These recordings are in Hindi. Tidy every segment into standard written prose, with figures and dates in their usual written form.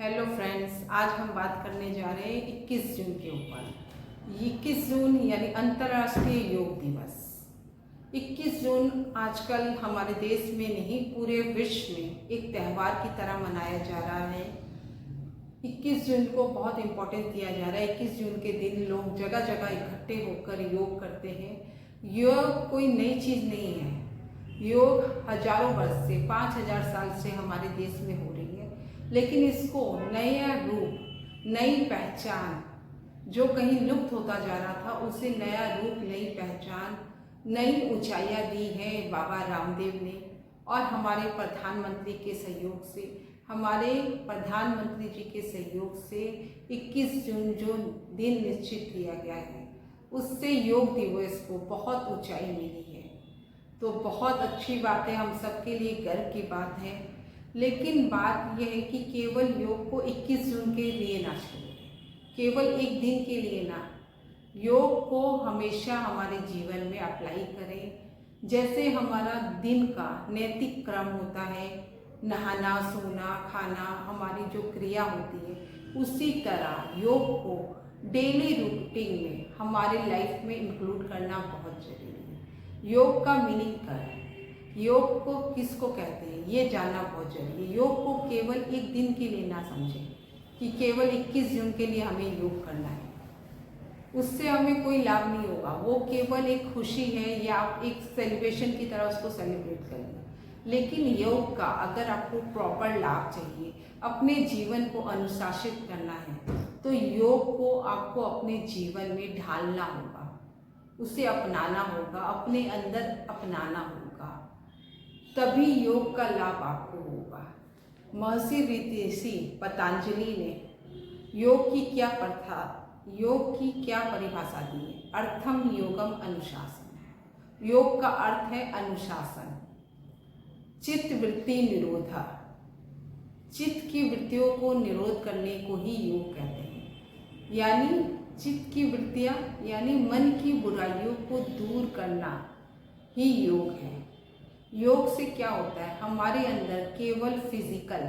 हेलो फ्रेंड्स, आज हम बात करने जा रहे हैं 21 जून के ऊपर। 21 जून यानी अंतर्राष्ट्रीय योग दिवस। 21 जून आजकल हमारे देश में नहीं, पूरे विश्व में एक त्यौहार की तरह मनाया जा रहा है। 21 जून को बहुत इम्पोर्टेंस दिया जा रहा है। 21 जून के दिन लोग जगह जगह इकट्ठे होकर योग करते हैं। योग कोई नई चीज़ नहीं है। योग हजारों वर्ष से, 5000 साल से हमारे देश में हो रही है, लेकिन इसको नया रूप, नई पहचान, जो कहीं लुप्त होता जा रहा था उसे नया रूप, नई पहचान, नई ऊंचाइयां दी है बाबा रामदेव ने। और हमारे प्रधानमंत्री के सहयोग से, हमारे प्रधानमंत्री जी के सहयोग से 21 जून जो दिन निश्चित किया गया है, उससे योग दिवस को बहुत ऊंचाई मिली है। तो बहुत अच्छी बात है, हम सबके लिए गर्व की बात है। लेकिन बात यह है कि केवल योग को 21 जून के लिए ना छोड़ें, केवल एक दिन के लिए ना। योग को हमेशा हमारे जीवन में अप्लाई करें। जैसे हमारा दिन का नैतिक क्रम होता है, नहाना, सोना, खाना, हमारी जो क्रिया होती है, उसी तरह योग को डेली रूटीन में हमारे लाइफ में इंक्लूड करना बहुत जरूरी है। योग का मीनिंग क्या है, योग को किसको कहते हैं, ये जानना बहुत जरूरी है। योग को केवल एक दिन के लिए ना समझें कि केवल 21 जून के लिए हमें योग करना है, उससे हमें कोई लाभ नहीं होगा। वो केवल एक खुशी है या आप एक सेलिब्रेशन की तरह उसको सेलिब्रेट करेंगे। लेकिन योग का अगर आपको प्रॉपर लाभ चाहिए, अपने जीवन को अनुशासित करना है, तो योग को आपको अपने जीवन में ढालना होगा, उसे अपनाना होगा, अपने अंदर अपनाना होगा, तभी योग का लाभ आपको होगा। महर्षि ऋषि पतंजलि ने योग की क्या प्रथा, योग की क्या परिभाषा दी है? अर्थम योगम अनुशासन। योग का अर्थ है अनुशासन। चित्त वृत्ति निरोधा, चित्त की वृत्तियों को निरोध करने को ही योग कहते हैं। यानी चित्त की वृत्तियां यानी मन की बुराइयों को दूर करना ही योग है। योग से क्या होता है, हमारे अंदर केवल फिजिकल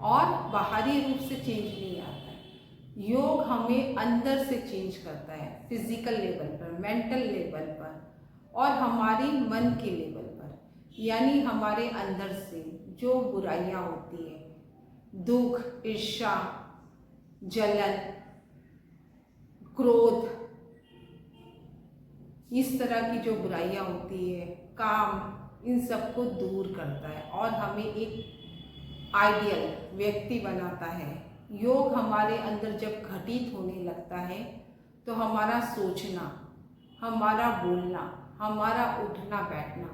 और बाहरी रूप से चेंज नहीं आता है। योग हमें अंदर से चेंज करता है, फिजिकल लेवल पर, मेंटल लेवल पर और हमारी मन के लेवल पर। यानी हमारे अंदर से जो बुराइयां होती है, दुख, ईर्ष्या, जलन, क्रोध, इस तरह की जो बुराइयां होती है, काम, इन सबको दूर करता है और हमें एक आइडियल व्यक्ति बनाता है। योग हमारे अंदर जब घटित होने लगता है तो हमारा सोचना, हमारा बोलना, हमारा उठना बैठना,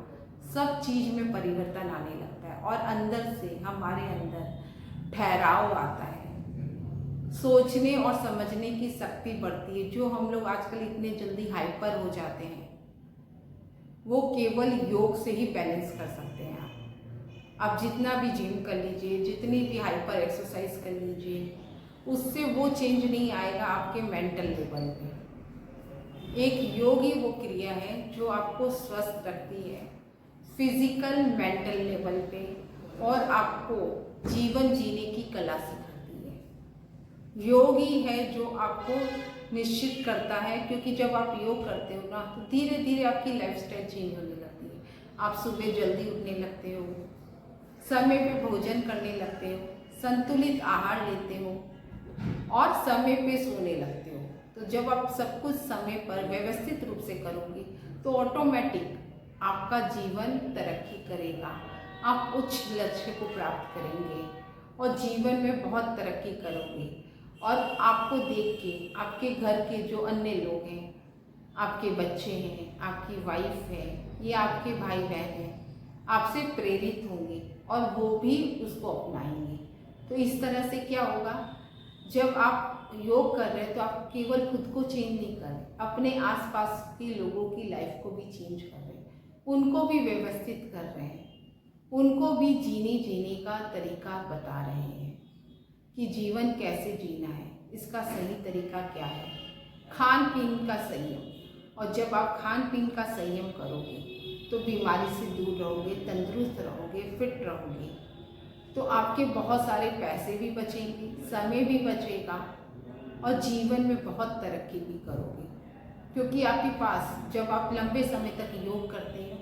सब चीज में परिवर्तन आने लगता है और अंदर से हमारे अंदर ठहराव आता है। सोचने और समझने की शक्ति बढ़ती है। जो हम लोग आजकल इतने जल्दी हाइपर हो जाते हैं, वो केवल योग से ही बैलेंस कर सकते हैं। आप जितना भी जिम कर लीजिए, जितनी भी हाइपर एक्सरसाइज कर लीजिए, उससे वो चेंज नहीं आएगा आपके मेंटल लेवल पे। एक योग ही वो क्रिया है जो आपको स्वस्थ रखती है फिजिकल, मेंटल लेवल पे और आपको जीवन जीने की कला सिखाती है। योग ही है जो आपको निश्चित करता है, क्योंकि जब आप योग करते हो ना, तो धीरे धीरे आपकी लाइफस्टाइल चेंज होने लगती है। आप सुबह जल्दी उठने लगते हो, समय पे भोजन करने लगते हो, संतुलित आहार लेते हो और समय पे सोने लगते हो। तो जब आप सब कुछ समय पर व्यवस्थित रूप से करोगे तो ऑटोमेटिक आपका जीवन तरक्की करेगा। आप उच्च लक्ष्य को प्राप्त करेंगे और जीवन में बहुत तरक्की करोगे। और आपको देख के आपके घर के जो अन्य लोग हैं, आपके बच्चे हैं, आपकी वाइफ है या आपके भाई बहन हैं, आपसे प्रेरित होंगे और वो भी उसको अपनाएंगे। तो इस तरह से क्या होगा, जब आप योग कर रहे हैं तो आप केवल खुद को चेंज नहीं कर रहे, अपने आसपास के लोगों की लाइफ को भी चेंज कर रहे हैं, उनको भी व्यवस्थित कर रहे हैं, उनको भी जीने का तरीका बता रहे हैं कि जीवन कैसे जीना है, इसका सही तरीका क्या है, खान पीन का संयम। और जब आप खान पीन का संयम करोगे तो बीमारी से दूर रहोगे, तंदुरुस्त रहोगे, फिट रहोगे। तो आपके बहुत सारे पैसे भी बचेंगे, समय भी बचेगा और जीवन में बहुत तरक्की भी करोगे। क्योंकि आपके पास जब आप लंबे समय तक योग करते हो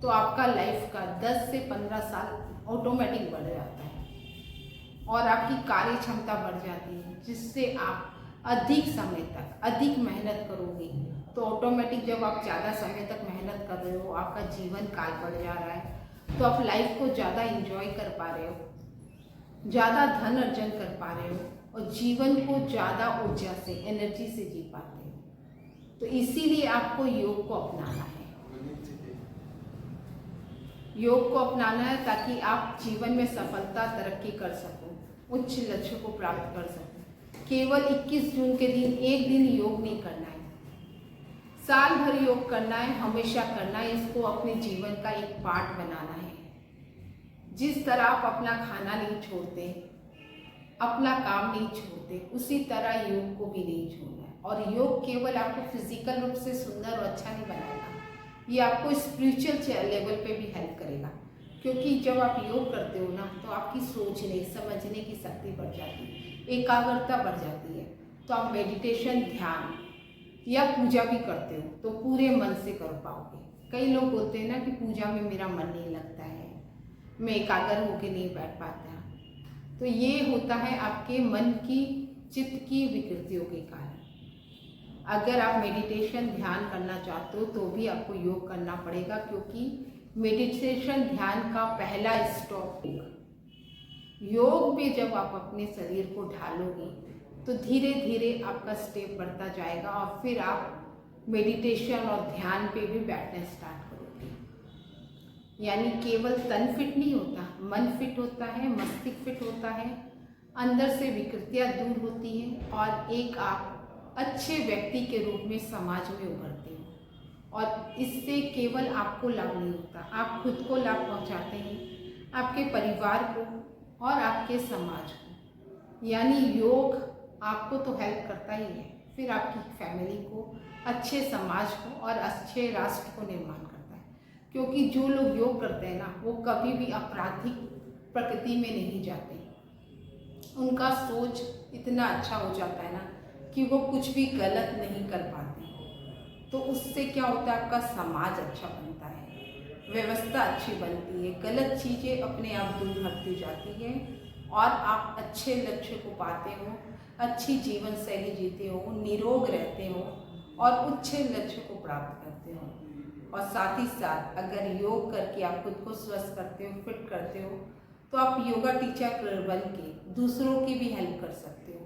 तो आपका लाइफ का 10 से 15 साल ऑटोमेटिक बढ़ जाता है और आपकी कार्य क्षमता बढ़ जाती है, जिससे आप अधिक समय तक अधिक मेहनत करोगे। तो ऑटोमेटिक जब आप ज़्यादा समय तक मेहनत कर रहे हो, आपका जीवन काल बढ़ जा रहा है, तो आप लाइफ को ज़्यादा एंजॉय कर पा रहे हो, ज़्यादा धन अर्जन कर पा रहे हो और जीवन को ज़्यादा ऊर्जा से, एनर्जी से जी पाते हो। तो इसीलिए आपको योग को अपनाना है। योग को अपनाना है ताकि आप जीवन में सफलता, तरक्की कर सको, उच्च लक्ष्य को प्राप्त कर सको। केवल 21 जून के दिन एक दिन योग नहीं करना है, साल भर योग करना है, हमेशा करना है। इसको अपने जीवन का एक पार्ट बनाना है। जिस तरह आप अपना खाना नहीं छोड़ते, अपना काम नहीं छोड़ते, उसी तरह योग को भी नहीं छोड़ना है। और योग केवल आपको फिजिकल रूप से सुंदर और अच्छा नहीं बनाएगा, ये आपको स्पिरिचुअल लेवल पे भी हेल्प करेगा। क्योंकि जब आप योग करते हो ना, तो आपकी सोचने समझने की शक्ति बढ़ जाती है, एकाग्रता बढ़ जाती है। तो आप मेडिटेशन, ध्यान या पूजा भी करते हो तो पूरे मन से कर पाओगे। कई लोग बोलते हैं ना कि पूजा में मेरा मन नहीं लगता है, मैं एकाग्र होकर नहीं बैठ पाता। तो ये होता है आपके मन की, चित्त की विकृतियों के कारण। अगर आप मेडिटेशन, ध्यान करना चाहते हो तो भी आपको योग करना पड़ेगा, क्योंकि मेडिटेशन, ध्यान का पहला स्टॉप योग में जब आप अपने शरीर को ढालोगे तो धीरे धीरे आपका स्टेप बढ़ता जाएगा और फिर आप मेडिटेशन और ध्यान पे भी बैठना स्टार्ट करोगे। यानी केवल तन फिट नहीं होता, मन फिट होता है, मस्तिष्क फिट होता है, अंदर से विकृतियाँ दूर होती हैं और एक आप अच्छे व्यक्ति के रूप में समाज में उभरते हो। और इससे केवल आपको लाभ नहीं होता, आप खुद को लाभ पहुंचाते हैं, आपके परिवार को और आपके समाज को। यानी योग आपको तो हेल्प करता ही है, फिर आपकी फैमिली को, अच्छे समाज को और अच्छे राष्ट्र को निर्माण करता है। क्योंकि जो लोग योग करते हैं ना, वो कभी भी आपराधिक प्रकृति में नहीं जाते। उनका सोच इतना अच्छा हो जाता है ना कि वो कुछ भी गलत नहीं कर पाते। तो उससे क्या होता है, आपका समाज अच्छा बनता है, व्यवस्था अच्छी बनती है, गलत चीज़ें अपने आप दूर हटती जाती है और आप अच्छे लक्ष्य को पाते हो, अच्छी जीवन शैली जीते हो, निरोग रहते हो और उच्च लक्ष्य को प्राप्त करते हो। और साथ ही साथ अगर योग करके आप खुद को स्वस्थ करते हो, फिट करते हो, तो आप योगा टीचर बन के दूसरों की भी हेल्प कर सकते हो,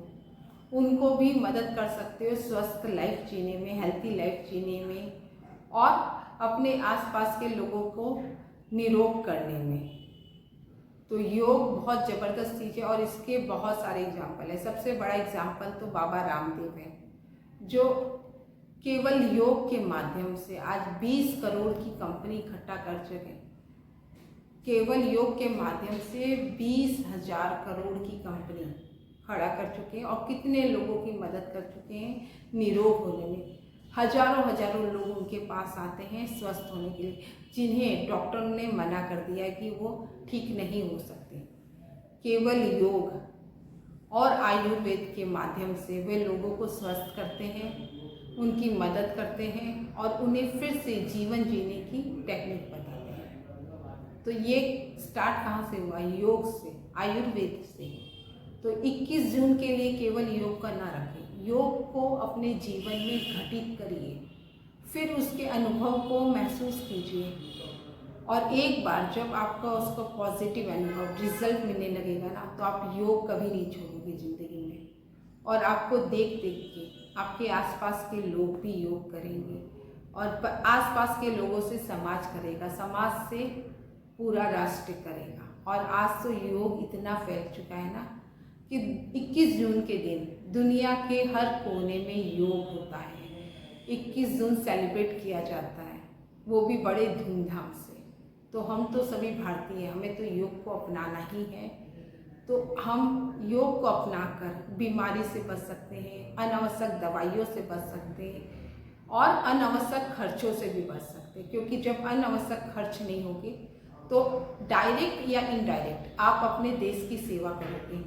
उनको भी मदद कर सकते हो स्वस्थ लाइफ जीने में, हेल्थी लाइफ जीने में और अपने आसपास के लोगों को निरोग करने में। तो योग बहुत ज़बरदस्त चीज़ है और इसके बहुत सारे एग्जाम्पल है। सबसे बड़ा एग्जाम्पल तो बाबा रामदेव है, जो केवल योग के माध्यम से आज 20 करोड़ की कंपनी इकट्ठा कर चुके। केवल योग के माध्यम से 20,000 करोड़ की कंपनी खड़ा कर चुके हैं और कितने लोगों की मदद कर चुके हैं निरोग होने में। हजारों लोग उनके पास आते हैं स्वस्थ होने के लिए, जिन्हें डॉक्टर ने मना कर दिया है कि वो ठीक नहीं हो सकते। केवल योग और आयुर्वेद के माध्यम से वे लोगों को स्वस्थ करते हैं, उनकी मदद करते हैं और उन्हें फिर से जीवन जीने की टेक्निक बताते हैं। तो ये स्टार्ट कहाँ से हुआ? योग से, आयुर्वेद से। तो 21 जून के लिए केवल योग का ना रखें, योग को अपने जीवन में घटित करिए, फिर उसके अनुभव को महसूस कीजिए और एक बार जब आपका उसका पॉजिटिव अनुभव, रिजल्ट मिलने लगेगा ना, तो आप योग कभी नहीं छोड़ोगे ज़िंदगी में। और आपको देख देख के आपके आसपास के लोग भी योग करेंगे और आसपास के लोगों से समाज करेगा, समाज से पूरा राष्ट्र करेगा। और आज तो योग इतना फैल चुका है ना कि 21 जून के दिन दुनिया के हर कोने में योग होता है। 21 जून सेलिब्रेट किया जाता है, वो भी बड़े धूमधाम से। तो हम तो सभी भारतीय हैं, हमें तो योग को अपनाना ही है। तो हम योग को अपनाकर बीमारी से बच सकते हैं, अनावश्यक दवाइयों से बच सकते हैं और अनावश्यक खर्चों से भी बच सकते हैं। क्योंकि जब अनावश्यक खर्च नहीं होंगे तो डायरेक्ट या इनडायरेक्ट आप अपने देश की सेवा करोगे,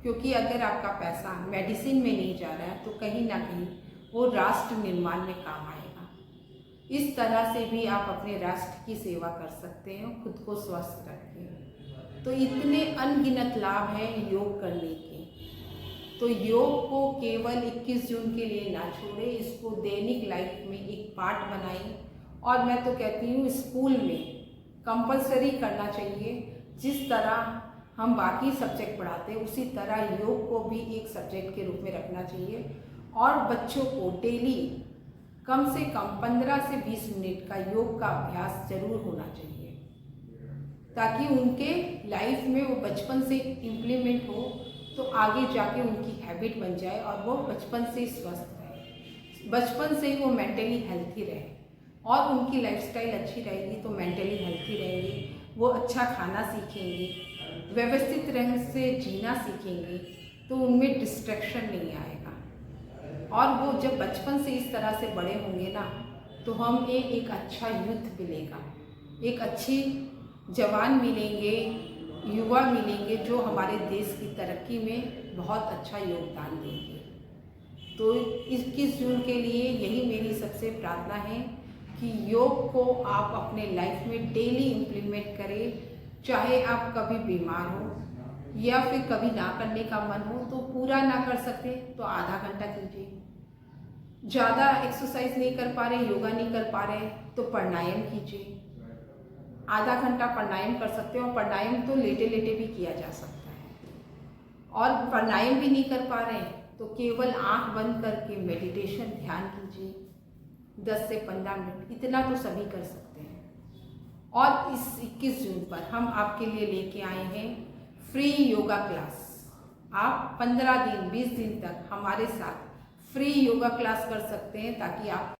क्योंकि अगर आपका पैसा मेडिसिन में नहीं जा रहा है तो कहीं ना कहीं वो राष्ट्र निर्माण में काम आएगा। इस तरह से भी आप अपने राष्ट्र की सेवा कर सकते हैं, खुद को स्वस्थ रखें। तो इतने अनगिनत लाभ हैं योग करने के। तो योग को केवल 21 जून के लिए ना छोड़े, इसको दैनिक लाइफ में एक पार्ट बनाएं। और मैं तो कहती हूँ स्कूल में कंपलसरी करना चाहिए। जिस तरह हम बाकी सब्जेक्ट पढ़ाते हैं उसी तरह योग को भी एक सब्जेक्ट के रूप में रखना चाहिए। और बच्चों को डेली कम से कम 15 से 20 मिनट का योग का अभ्यास जरूर होना चाहिए, ताकि उनके लाइफ में वो बचपन से इम्प्लीमेंट हो, तो आगे जाके उनकी हैबिट बन जाए और वो बचपन से स्वस्थ रहे, बचपन से वो मेंटली हेल्थी रहे। और उनकी लाइफस्टाइल अच्छी रहेगी तो मेंटली हेल्थी रहेंगे, वो अच्छा खाना सीखेंगे, व्यवस्थित ढंग से जीना सीखेंगे, तो उनमें डिस्ट्रैक्शन नहीं आएगा। और वो जब बचपन से इस तरह से बड़े होंगे ना, तो हमें एक अच्छा यूथ मिलेगा, एक अच्छी जवान मिलेंगे, युवा मिलेंगे, जो हमारे देश की तरक्की में बहुत अच्छा योगदान देंगे। तो 21 जून के लिए यही मेरी सबसे प्रार्थना है कि योग को आप अपने लाइफ में डेली इम्प्लीमेंट करें। चाहे आप कभी बीमार हो या फिर कभी ना करने का मन हो, तो पूरा ना कर सकते तो आधा घंटा कीजिए। ज़्यादा एक्सरसाइज नहीं कर पा रहे, योगा नहीं कर पा रहे, तो प्राणायाम कीजिए। आधा घंटा प्राणायाम कर सकते हो, और प्राणायाम तो लेटे लेटे भी किया जा सकता है। और प्राणायाम भी नहीं कर पा रहे तो केवल आंख बंद करके मेडिटेशन ध्यान कीजिए 10 से 15 मिनट, इतना तो सभी कर सकते हैं। और इस 21 जून पर हम आपके लिए लेके आए हैं फ्री योगा क्लास। आप 15 दिन 20 दिन तक हमारे साथ फ्री योगा क्लास कर सकते हैं, ताकि आप